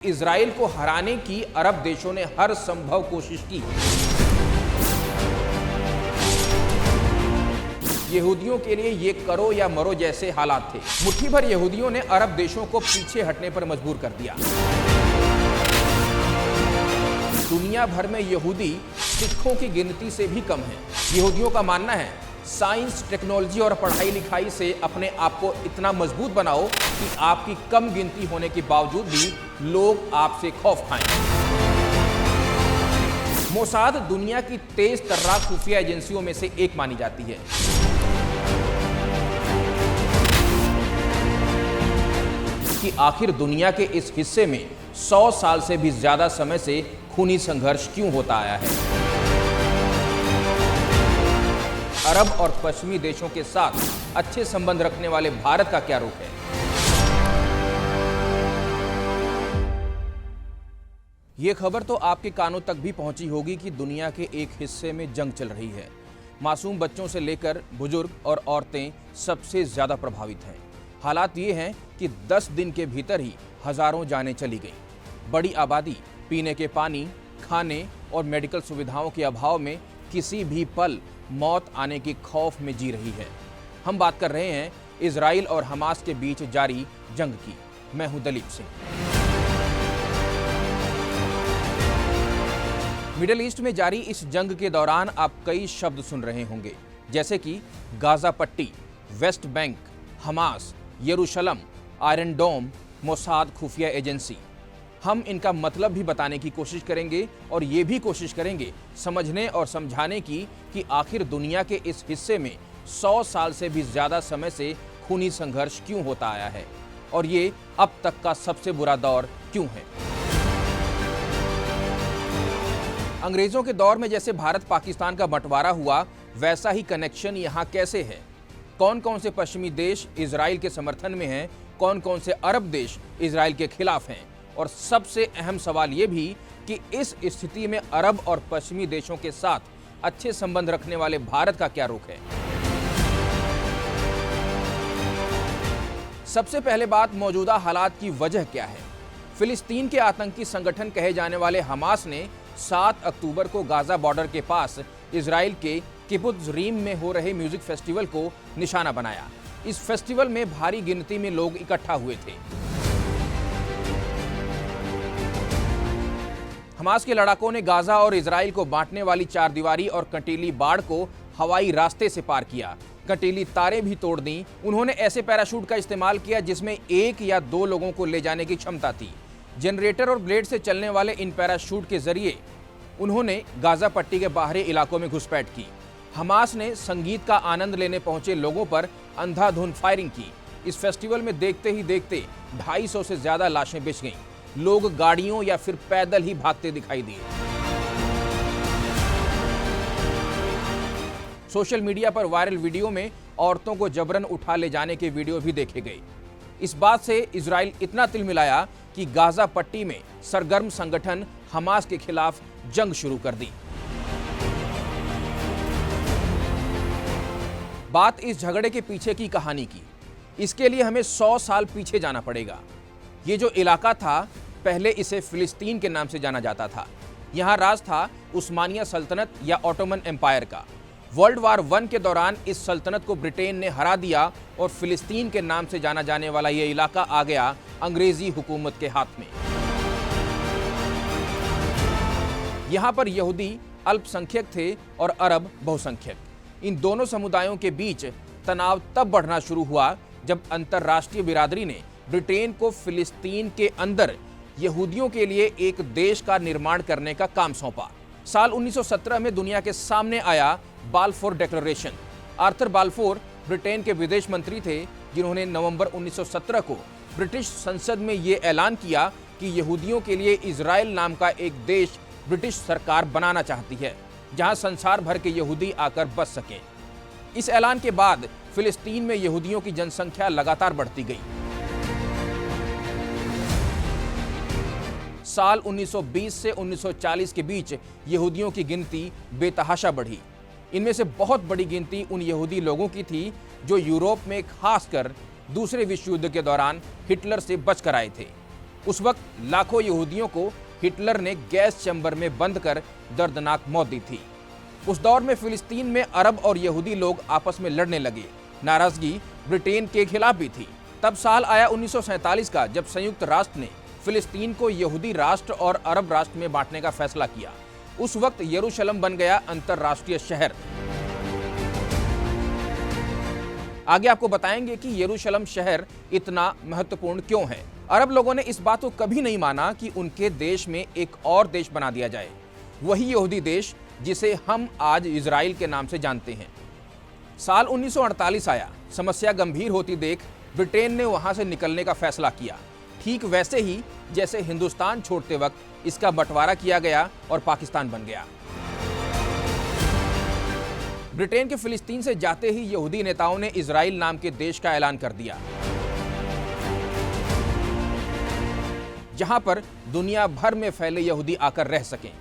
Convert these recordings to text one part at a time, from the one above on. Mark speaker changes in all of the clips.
Speaker 1: Israel को हराने की अरब देशों ने हर संभव कोशिश की। यहूदियों के लिए ये करो या मरो जैसे हालात थे। मुट्ठी भर यहूदियों ने अरब देशों को पीछे हटने पर मजबूर कर दिया। दुनिया भर में यहूदी सिखों की गिनती से भी कम हैं। यहूदियों का मानना है साइंस, टेक्नोलॉजी और पढ़ाई लिखाई से अपने आप को इतना मजबूत बनाओ कि आपकी कम गिनती होने के बावजूद भी लोग आपसे खौफ खाएं। मोसाद दुनिया की तेज तर्रार खुफिया एजेंसियों में से एक मानी जाती है। कि आखिर दुनिया के इस हिस्से में 100 साल से भी ज्यादा समय से खूनी संघर्ष क्यों होता आया है। अरब और पश्चिमी देशों के साथ अच्छे संबंध रखने वाले भारत का क्या रुख है। यह खबर तो आपके कानों तक भी पहुंची होगी कि दुनिया के एक हिस्से में जंग चल रही है। मासूम बच्चों से लेकर बुजुर्ग और औरतें सबसे ज्यादा प्रभावित हैं। हालात ये हैं कि 10 दिन के भीतर ही हजारों जानें चली गईं। बड़ी आबादी पीने के पानी, खाने और मेडिकल सुविधाओं के अभाव में किसी भी पल मौत आने की खौफ में जी रही है। हम बात कर रहे हैं इजराइल और हमास के बीच जारी जंग की। मैं हूं दलीप सिंह। मिडिल ईस्ट में जारी इस जंग के दौरान आप कई शब्द सुन रहे होंगे, जैसे कि गाजा पट्टी, वेस्ट बैंक, हमास, यरूशलम, आयरन डोम, मोसाद खुफिया एजेंसी। हम इनका मतलब भी बताने की कोशिश करेंगे और ये भी कोशिश करेंगे समझने और समझाने की कि आखिर दुनिया के इस हिस्से में 100 साल से भी ज्यादा समय से खूनी संघर्ष क्यों होता आया है और ये अब तक का सबसे बुरा दौर क्यों है। अंग्रेजों के दौर में जैसे भारत पाकिस्तान का बंटवारा हुआ, वैसा ही कनेक्शन यहाँ कैसे है। कौन कौन से पश्चिमी देश इजराइल के समर्थन में हैं, कौन कौन से अरब देश इजराइल के खिलाफ हैं, और सबसे अहम सवाल यह भी कि इस स्थिति में अरब और पश्चिमी देशों के साथ अच्छे संबंध रखने वाले भारत का क्या रुख है। सबसे पहले बात, मौजूदा हालात की वजह क्या है। फिलिस्तीन के आतंकी संगठन कहे जाने वाले हमास ने 7 अक्टूबर को गाजा बॉर्डर के पास इजराइल के किबुत्ज रीम में हो रहे म्यूजिक फेस्टिवल को निशाना बनाया। इस फेस्टिवल में भारी गिनती में लोग इकट्ठा हुए थे। हमास के लड़ाकों ने गाजा और इजराइल को बांटने वाली चारदीवारी और कंटीली बाड़ को हवाई रास्ते से पार किया। कंटीली तारें भी तोड़ दी। उन्होंने ऐसे पैराशूट का इस्तेमाल किया जिसमें 1 या 2 लोगों को ले जाने की क्षमता थी। जनरेटर और ब्लेड से चलने वाले इन पैराशूट के जरिए उन्होंने गाजा पट्टी के बाहरी इलाकों में घुसपैठ की। हमास ने संगीत का आनंद लेने पहुंचे लोगों पर अंधाधुंध फायरिंग की। इस फेस्टिवल में देखते ही देखते 250 से ज्यादा लाशें बिछ गईं। लोग गाड़ियों या फिर पैदल ही भागते दिखाई दिए। सोशल मीडिया पर वायरल वीडियो में औरतों को जबरन उठा ले जाने के वीडियो भी देखे गए। इस बात से इजराइल इतना तिलमिलाया कि गाजा पट्टी में सरगर्म संगठन हमास के खिलाफ जंग शुरू कर दी। बात इस झगड़े के पीछे की कहानी की। इसके लिए हमें 100 साल पीछे जाना पड़ेगा। ये जो इलाका था, पहले इसे फिलिस्तीन के नाम से जाना जाता था। यहाँ राज था उस्मानिया सल्तनत या ऑटोमन एम्पायर का। वर्ल्ड वार 1 के दौरान इस सल्तनत को ब्रिटेन ने हरा दिया और फिलिस्तीन के नाम से जाना जाने वाला ये इलाका आ गया अंग्रेजी हुकूमत के हाथ में। यहाँ पर यहूदी अल्पसंख्यक थे और अरब बहुसंख्यक। इन दोनों समुदायों के बीच तनाव तब बढ़ना शुरू हुआ जब अंतर्राष्ट्रीय बिरादरी ने ब्रिटेन को फिलिस्तीन के अंदर यहूदियों के लिए एक देश का निर्माण करने का काम सौंपा। साल 1917 में दुनिया के सामने आया Balfour declaration. Arthur Balfour Britain के विदेश मंत्री थे, जिन्होंने नवंबर 1917 को ब्रिटिश संसद में यह ऐलान किया कि यहूदियों के लिए इजराइल नाम का एक देश ब्रिटिश सरकार बनाना चाहती है, जहां संसार भर के यहूदी आकर बस सकें। इस ऐलान के बाद फिलिस्तीन में यहूदियों की जनसंख्या लगातार बढ़ती गई। साल 1920 से 1940 के बीच यहूदियों की गिनती बेतहाशा बढ़ी। इनमें से बहुत बड़ी गिनती उन यहूदी लोगों की थी जो यूरोप में, खासकर दूसरे विश्व युद्ध के दौरान हिटलर से बचकर आए थे। उस वक्त लाखों यहूदियों को हिटलर ने गैस चैम्बर में बंद कर दर्दनाक मौत दी थी। उस दौर में फिलिस्तीन में अरब और यहूदी लोग आपस में लड़ने लगे। नाराजगी ब्रिटेन के खिलाफ भी थी। तब साल आया 1947 का, जब संयुक्त राष्ट्र ने फिलिस्तीन को यहूदी राष्ट्र और अरब राष्ट्र में बांटने का फैसला किया। उस वक्त यरूशलेम बन गया अंतर्राष्ट्रीय शहर। आगे आपको बताएंगे कि यरूशलेम शहर इतना महत्वपूर्ण क्यों है। अरब लोगों ने इस बात को कभी नहीं माना कि उनके देश में एक और देश बना दिया जाए, वही यहूदी देश जिसे हम आज इजराइल के नाम से जानते हैं। साल 1948 आया। समस्या गंभीर होती देख ब्रिटेन ने वहां से निकलने का फैसला किया, ठीक वैसे ही जैसे हिंदुस्तान छोड़ते वक्त इसका बंटवारा किया गया और पाकिस्तान बन गया। ब्रिटेन के फिलिस्तीन से जाते ही यहूदी नेताओं ने इजराइल नाम के देश का ऐलान कर दिया, जहां पर दुनिया भर में फैले यहूदी आकर रह सकें।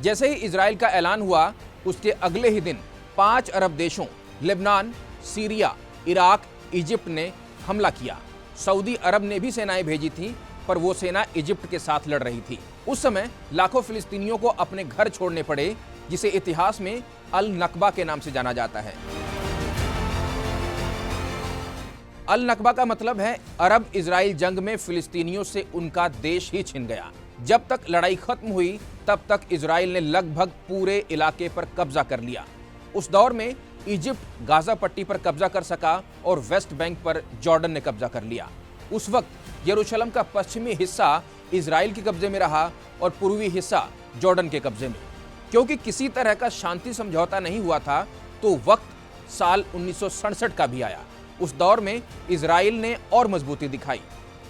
Speaker 1: जैसे ही इजराइल का ऐलान हुआ, उसके अगले ही दिन 5 अरब देशों लेबनान, सीरिया, इराक, इजिप्ट ने हमला किया। सऊदी अरब ने भी सेनाएं भेजी थी, पर वो सेना इजिप्ट के साथ लड़ रही थी। उस समय लाखों फिलिस्तीनियों को अपने घर छोड़ने पड़े, जिसे इतिहास में अल नकबा के नाम से जाना जाता है। अल नकबा का मतलब है अरब इजराइल जंग में फिलिस्तीनियों से उनका देश ही छिन गया। जब तक लड़ाई खत्म हुई, तब तक इजराइल ने लगभग पूरे इलाके पर कब्जा कर लिया। उस दौर में इजिप्ट गाजा पट्टी पर कब्जा कर सका और वेस्ट बैंक पर जॉर्डन ने कब्जा कर लिया। उस वक्त यरूशलेम का पश्चिमी हिस्सा इजराइल के कब्जे में रहा और पूर्वी हिस्सा जॉर्डन के कब्जे में। क्योंकि किसी तरह का शांति समझौता नहीं हुआ था, तो वक्त साल 1967 का भी आया। उस दौर में इजराइल ने और मजबूती दिखाई।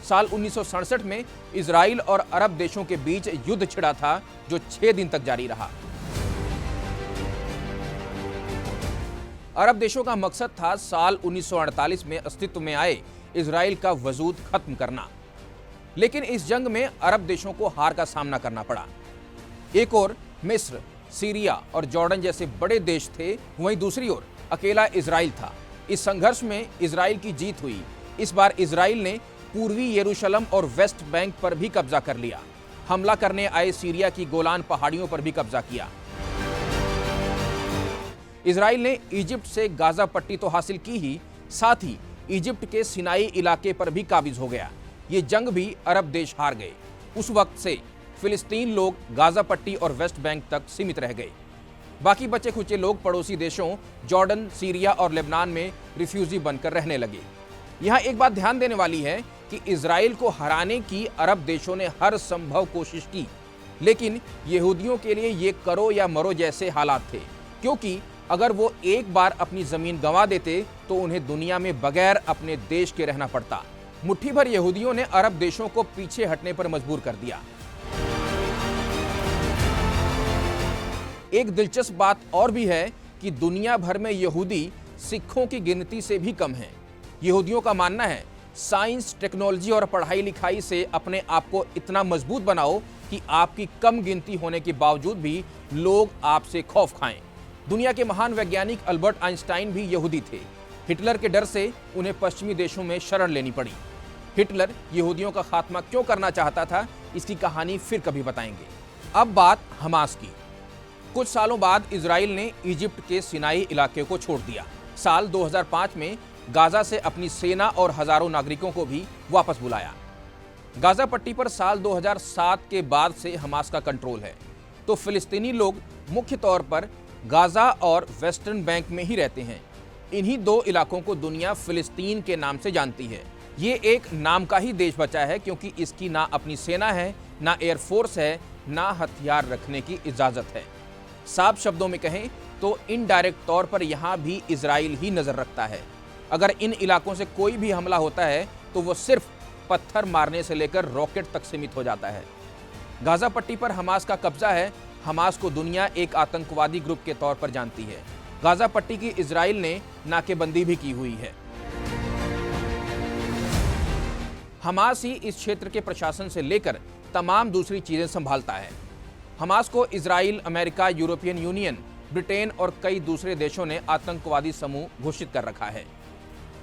Speaker 1: साल 1967 में इजराइल और अरब देशों के बीच युद्ध छिड़ा था, जो 6 दिन तक जारी रहा। अरब देशों का मकसद था साल 1948 में अस्तित्व में आए इजराइल का वजूद खत्म करना। लेकिन इस जंग में अरब देशों को हार का सामना करना पड़ा। एक ओर मिस्र, सीरिया और जॉर्डन जैसे बड़े देश थे, वहीं दूसरी ओर अकेला इजराइल था। इस संघर्ष में इजराइल की जीत हुई। इस बार इजराइल ने पूर्वी यरूशलेम और वेस्ट बैंक पर भी कब्जा कर लिया। हमला करने आए सीरिया की गोलान पहाड़ियों पर भी कब्जा किया। इजराइल ने इजिप्ट से गाजा पट्टी तो हासिल की ही, साथ ही इजिप्ट के सिनाई इलाके पर भी काबिज हो गया। ये जंग भी अरब देश हार गए। उस वक्त से फिलिस्तीन लोग गाजा पट्टी और वेस्ट बैंक तक सीमित रह गए। बाकी बचे खुचे लोग पड़ोसी देशों जॉर्डन, सीरिया और लेबनान में रिफ्यूजी बनकर रहने लगे। यहाँ एक बात ध्यान देने वाली है कि इजराइल को हराने की अरब देशों ने हर संभव कोशिश की, लेकिन यहूदियों के लिए ये करो या मरो जैसे हालात थे। क्योंकि अगर वो एक बार अपनी जमीन गंवा देते, तो उन्हें दुनिया में बगैर अपने देश के रहना पड़ता। मुट्ठी भर यहूदियों ने अरब देशों को पीछे हटने पर मजबूर कर दिया। एक दिलचस्प बात और भी है कि दुनिया भर में यहूदी सिखों की गिनती से भी कम हैं। यहूदियों का मानना है साइंस, टेक्नोलॉजी और पढ़ाई लिखाई से अपने आप को इतना मजबूत बनाओ कि आपकी कम गिनती होने के बावजूद भी लोग आपसे खौफ खाएं। दुनिया के महान वैज्ञानिक अल्बर्ट आइंस्टाइन भी यहूदी थे। हिटलर के डर से उन्हें पश्चिमी देशों में शरण लेनी पड़ी। हिटलर यहूदियों का खात्मा क्यों करना चाहता था, इसकी कहानी फिर कभी बताएंगे। अब बात हमास की। कुछ सालों बाद इजराइल ने इजिप्ट के सिनाई इलाके को छोड़ दिया। साल 2005 में गाजा से अपनी सेना और हजारों नागरिकों को भी वापस बुलाया। गाजा पट्टी पर साल 2007 के बाद से हमास का कंट्रोल है, तो फिलिस्तीनी लोग मुख्य तौर पर गाजा और वेस्टर्न बैंक में ही रहते हैं। इन्हीं 2 इलाकों को दुनिया फिलिस्तीन के नाम से जानती है। ये एक नाम का ही देश बचा है, क्योंकि इसकी ना अपनी सेना है, ना एयरफोर्स है, ना हथियार रखने की इजाजत है। साफ शब्दों में कहें तो इनडायरेक्ट तौर पर यहाँ भी इजराइल ही नजर रखता है। अगर इन इलाकों से कोई भी हमला होता है, तो वो सिर्फ पत्थर मारने से लेकर रॉकेट तक सीमित हो जाता है। गाजा पट्टी पर हमास का कब्जा है। हमास को दुनिया एक आतंकवादी ग्रुप के तौर पर जानती है। गाजा पट्टी की इजराइल ने नाकेबंदी भी की हुई है। हमास ही इस क्षेत्र के प्रशासन से लेकर तमाम दूसरी चीजें संभालता है। हमास को Israel, America, European union, Britain और कई दूसरे देशों ने आतंकवादी समूह घोषित कर रखा है।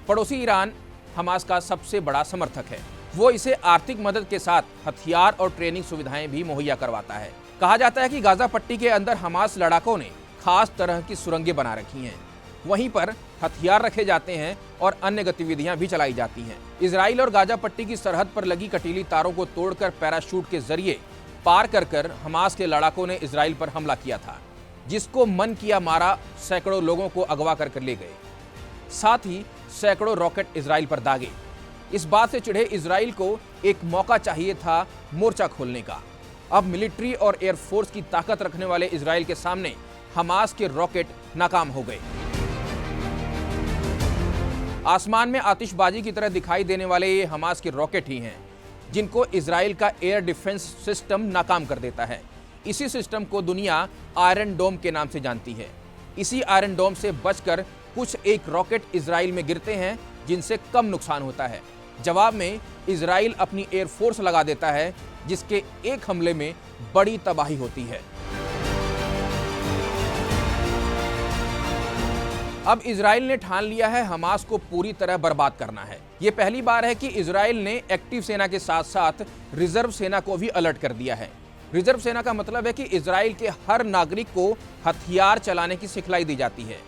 Speaker 1: पड़ोसी ईरान हमास का सबसे बड़ा समर्थक है। वो इसे आर्थिक मदद के साथ हथियार और ट्रेनिंग सुविधाएं भी मुहैया करवाता है। कहा जाता है कि गाजा पट्टी के अंदर हमास लड़ाकों ने खास तरह की सुरंगें बना रखी हैं। वहीं पर हथियार रखे जाते हैं और अन्य गतिविधियां भी चलाई जाती हैं। इजराइल और गाजा पट्टी की सरहद पर लगी कटीली तारों को तोड़कर पैराशूट के जरिए पार कर हमास के लड़ाकों ने इजराइल पर हमला किया था, जिसको मन किया मारा सैकड़ों लोगों को अगवा कर ले गए। साथ ही सैकड़ों रॉकेट इजराइल पर दागे। इस बात से चिढ़े इजराइल को एक मौका चाहिए था मोर्चा खोलने का। अब मिलिट्री और एयरफोर्स की ताकत रखने वाले इजराइल के सामने हमास के रॉकेट नाकाम हो गए। आसमान में आतिशबाजी की तरह दिखाई देने वाले ये हमास के रॉकेट ही हैं, जिनको इजराइल का एयर डिफेंस सिस्टम नाकाम कर देता है। इसी सिस्टम को दुनिया आयरन डोम के नाम से जानती है। इसी आयरन डोम से बचकर कुछ एक रॉकेट इजराइल में गिरते हैं, जिनसे कम नुकसान होता है। जवाब में इजराइल अपनी एयरफोर्स लगा देता है, जिसके एक हमले में बड़ी तबाही होती है। अब इजराइल ने ठान लिया है हमास को पूरी तरह बर्बाद करना है। ये पहली बार है कि इजराइल ने एक्टिव सेना के साथ साथ रिजर्व सेना को भी अलर्ट कर दिया है। रिजर्व सेना का मतलब है कि इजराइल के हर नागरिक को हथियार चलाने की सिखलाई दी जाती है।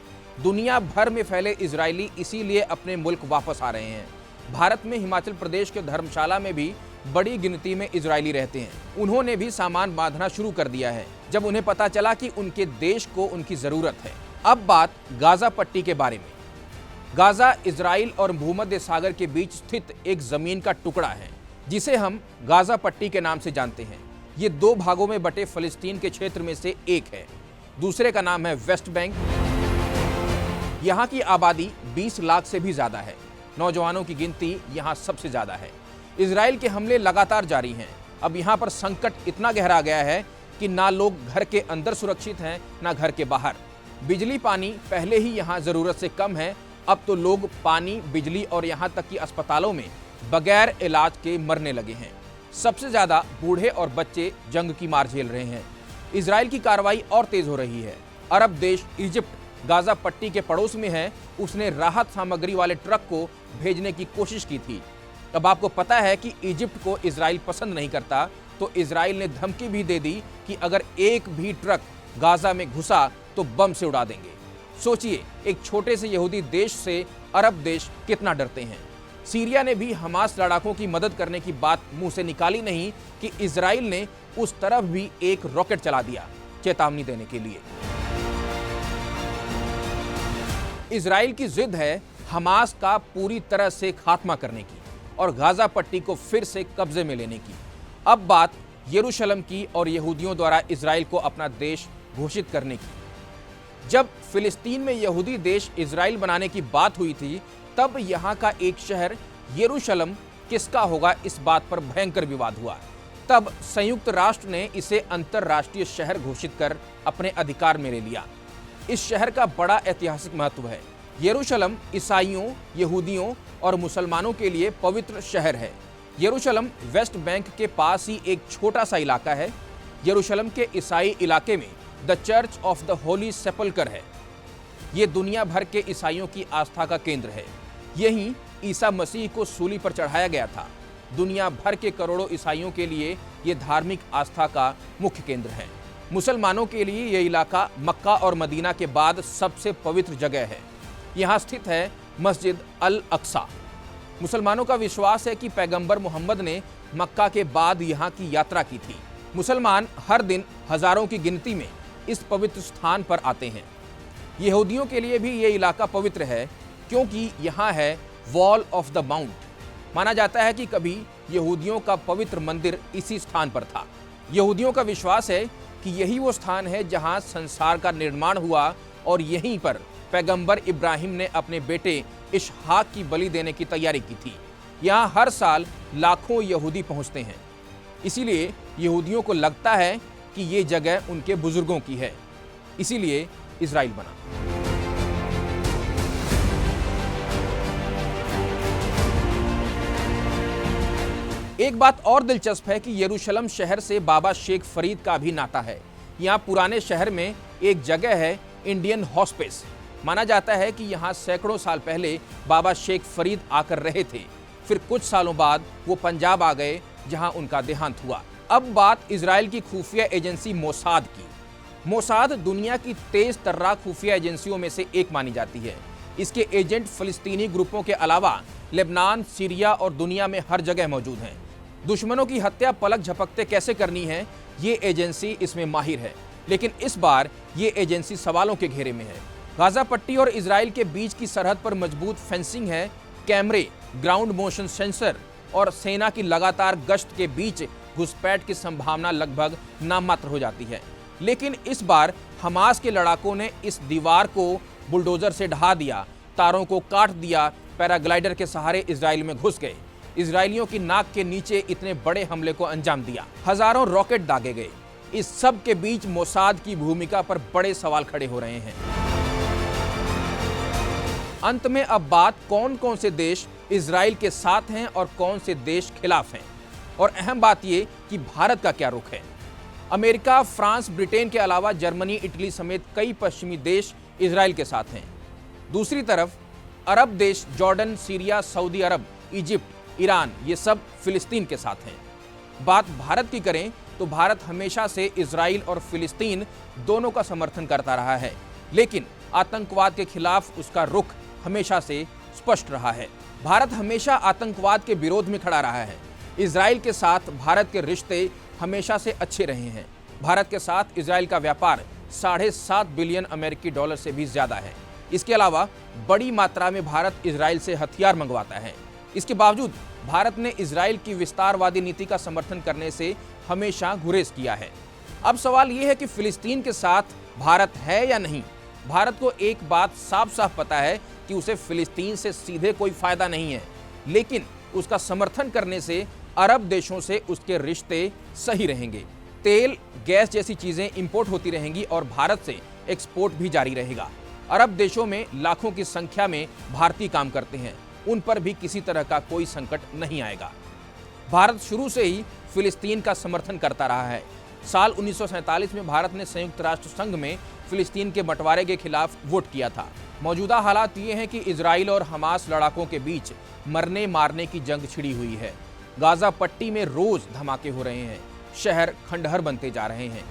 Speaker 1: दुनिया भर में फैले इजरायली इसीलिए अपने मुल्क वापस आ रहे हैं। भारत में हिमाचल प्रदेश के धर्मशाला में भी बड़ी गिनती में इजरायली रहते हैं। उन्होंने भी सामान बांधना शुरू कर दिया है, जब उन्हें पता चला कि उनके देश को उनकी जरूरत है। अब बात गाजा पट्टी के बारे में। गाजा इजराइल और भूमध्य सागर के बीच स्थित एक जमीन का टुकड़ा है, जिसे हम गाजा पट्टी के नाम से जानते हैं। ये दो भागों में बटे फिलिस्तीन के क्षेत्र में से एक है। दूसरे का नाम है वेस्ट बैंक। यहाँ की आबादी 20 लाख से भी ज्यादा है। नौजवानों की गिनती यहाँ सबसे ज्यादा है। इजराइल के हमले लगातार जारी हैं। अब यहाँ पर संकट इतना गहरा गया है कि ना लोग घर के अंदर सुरक्षित हैं, ना घर के बाहर। बिजली पानी पहले ही यहाँ जरूरत से कम है, अब तो लोग पानी, बिजली और यहाँ तक कि अस्पतालों में बगैर इलाज के मरने लगे हैं। सबसे ज्यादा बूढ़े और बच्चे जंग की मार झेल रहे हैं। इजराइल की कार्रवाई और तेज हो रही है। अरब देश इजिप्ट गाजा पट्टी के पड़ोस में है। उसने राहत सामग्री वाले ट्रक को भेजने की कोशिश की थी। अब आपको पता है कि इजिप्ट को इजराइल पसंद नहीं करता, तो इजराइल ने धमकी भी दे दी कि अगर एक भी ट्रक गाजा में घुसा तो बम से उड़ा देंगे। सोचिए, एक छोटे से यहूदी देश से अरब देश कितना डरते हैं। सीरिया ने भी हमास लड़ाकों की मदद करने की बात मुंह से निकाली नहीं कि इजराइल ने उस तरफ भी एक रॉकेट चला दिया, चेतावनी देने के लिए। इजराइल की जिद है हमास का पूरी तरह से खात्मा करने की और गाजा पट्टी को फिर से कब्जे में लेने की। अब बात यरूशलेम की और यहूदियों द्वारा इजराइल को अपना देश घोषित करने की। जब फिलिस्तीन में यहूदी देश इजराइल बनाने की बात हुई थी, तब यहाँ का एक शहर यरूशलेम किसका होगा, इस बात पर भयंकर विवाद हुआ। तब संयुक्त राष्ट्र ने इसे अंतर्राष्ट्रीय शहर घोषित कर अपने अधिकार में ले लिया। इस शहर का बड़ा ऐतिहासिक महत्व है। यरूशलेम ईसाइयों, यहूदियों और मुसलमानों के लिए पवित्र शहर है। यरूशलेम वेस्ट बैंक के पास ही एक छोटा सा इलाका है। यरूशलेम के ईसाई इलाके में the church of the holy sepulchre है। ये दुनिया भर के ईसाइयों की आस्था का केंद्र है। यहीं ईसा मसीह को सूली पर चढ़ाया गया था। दुनिया भर के करोड़ों ईसाइयों के लिए ये धार्मिक आस्था का मुख्य केंद्र है। मुसलमानों के लिए ये इलाका मक्का और मदीना के बाद सबसे पवित्र जगह है। यहाँ स्थित है मस्जिद अल अक्सा। मुसलमानों का विश्वास है कि पैगंबर मोहम्मद ने मक्का के बाद यहाँ की यात्रा की थी। मुसलमान हर दिन हजारों की गिनती में इस पवित्र स्थान पर आते हैं। यहूदियों के लिए भी ये इलाका पवित्र है, क्योंकि यहाँ है वॉल ऑफ द माउंट। माना जाता है कि कभी यहूदियों का पवित्र मंदिर इसी स्थान पर था। यहूदियों का विश्वास है कि यही वो स्थान है जहाँ संसार का निर्माण हुआ और यहीं पर पैगंबर इब्राहिम ने अपने बेटे इसहाक की बलि देने की तैयारी की थी। यहाँ हर साल लाखों यहूदी पहुँचते हैं। इसीलिए यहूदियों को लगता है कि ये जगह उनके बुजुर्गों की है, इसीलिए इजराइल बना। एक बात और दिलचस्प है कि यरूशलेम शहर से बाबा शेख फरीद का भी नाता है। यहाँ पुराने शहर में एक जगह है इंडियन हॉस्पिस। माना जाता है कि यहाँ सैकड़ों साल पहले बाबा शेख फरीद आकर रहे थे। फिर कुछ सालों बाद वो पंजाब आ गए, जहां उनका देहांत हुआ। अब बात इजराइल की खुफिया एजेंसी मोसाद की। मोसाद दुनिया की तेज तर्रा खुफिया एजेंसियों में से एक मानी जाती है। इसके एजेंट फिलिस्तीनी ग्रुपों के अलावा लेबनान, सीरिया और दुनिया में हर जगह मौजूद हैं। दुश्मनों की हत्या पलक झपकते कैसे करनी है, ये एजेंसी इसमें माहिर है। लेकिन इस बार ये एजेंसी सवालों के घेरे में है। गाजा पट्टी और इजराइल के बीच की सरहद पर मजबूत फेंसिंग है, कैमरे, ग्राउंड मोशन सेंसर और सेना की लगातार गश्त के बीच घुसपैठ की संभावना लगभग नामात्र हो जाती है। लेकिन इस बार हमास के लड़ाकों ने इस दीवार को बुलडोजर से ढहा दिया, तारों को काट दिया, पैराग्लाइडर के सहारे इजराइल में घुस गए। इजरायलियों की नाक के नीचे इतने बड़े हमले को अंजाम दिया, हजारों रॉकेट दागे गए। इस सब के बीच मोसाद की भूमिका पर बड़े सवाल खड़े हो रहे हैं। अंत में अब बात कौन कौन से देश इजराइल के साथ हैं और कौन से देश खिलाफ हैं, और अहम बात यह कि भारत का क्या रुख है। अमेरिका, फ्रांस, ब्रिटेन के अलावा जर्मनी, इटली समेत कई पश्चिमी देश इजराइल के साथ हैं। दूसरी तरफ अरब देश जॉर्डन, सीरिया, सऊदी अरब, इजिप्ट, ईरान, ये सब फिलिस्तीन के साथ हैं। बात भारत की करें तो भारत हमेशा से इजराइल और फिलिस्तीन दोनों का समर्थन करता रहा है, लेकिन आतंकवाद के खिलाफ उसका रुख हमेशा से स्पष्ट रहा है। भारत हमेशा आतंकवाद के विरोध में खड़ा रहा है। इजराइल के साथ भारत के रिश्ते हमेशा से अच्छे रहे हैं। भारत के साथ इजराइल का व्यापार 7.5 बिलियन अमेरिकी डॉलर से भी ज्यादा है। इसके अलावा बड़ी मात्रा में भारत इजराइल से हथियार मंगवाता है। इसके बावजूद भारत ने इजराइल की विस्तारवादी नीति का समर्थन करने से हमेशा गुरेज किया है। अब सवाल यह है कि फिलिस्तीन के साथ भारत है या नहीं। भारत को एक बात साफ साफ पता है कि उसे फिलिस्तीन से सीधे कोई फायदा नहीं है, लेकिन उसका समर्थन करने से अरब देशों से उसके रिश्ते सही रहेंगे। तेल, गैस जैसी चीजें इंपोर्ट होती रहेंगी और भारत से एक्सपोर्ट भी जारी रहेगा। अरब देशों में लाखों की संख्या में भारतीय काम करते हैं, उन पर भी किसी तरह का कोई संकट नहीं आएगा। भारत शुरू से ही फिलिस्तीन का समर्थन करता रहा है। साल 1947 में भारत ने संयुक्त राष्ट्र संघ में फिलिस्तीन के बंटवारे के खिलाफ वोट किया था। मौजूदा हालात ये हैं कि इजराइल और हमास लड़ाकों के बीच मरने मारने की जंग छिड़ी हुई है। गाजा पट्टी में रोज धमाके हो रहे हैं, शहर खंडहर बनते जा रहे हैं।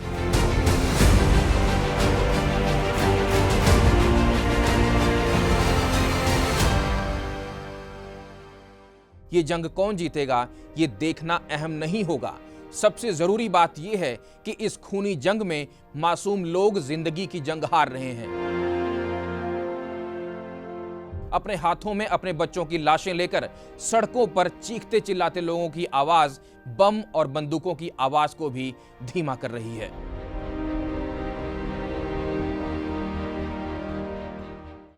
Speaker 1: ये जंग कौन जीतेगा, ये देखना अहम नहीं होगा। सबसे जरूरी बात यह है कि इस खूनी जंग में मासूम लोग जिंदगी की जंग हार रहे हैं। अपने हाथों में अपने बच्चों की लाशें लेकर सड़कों पर चीखते चिल्लाते लोगों की आवाज बम और बंदूकों की आवाज को भी धीमा कर रही है।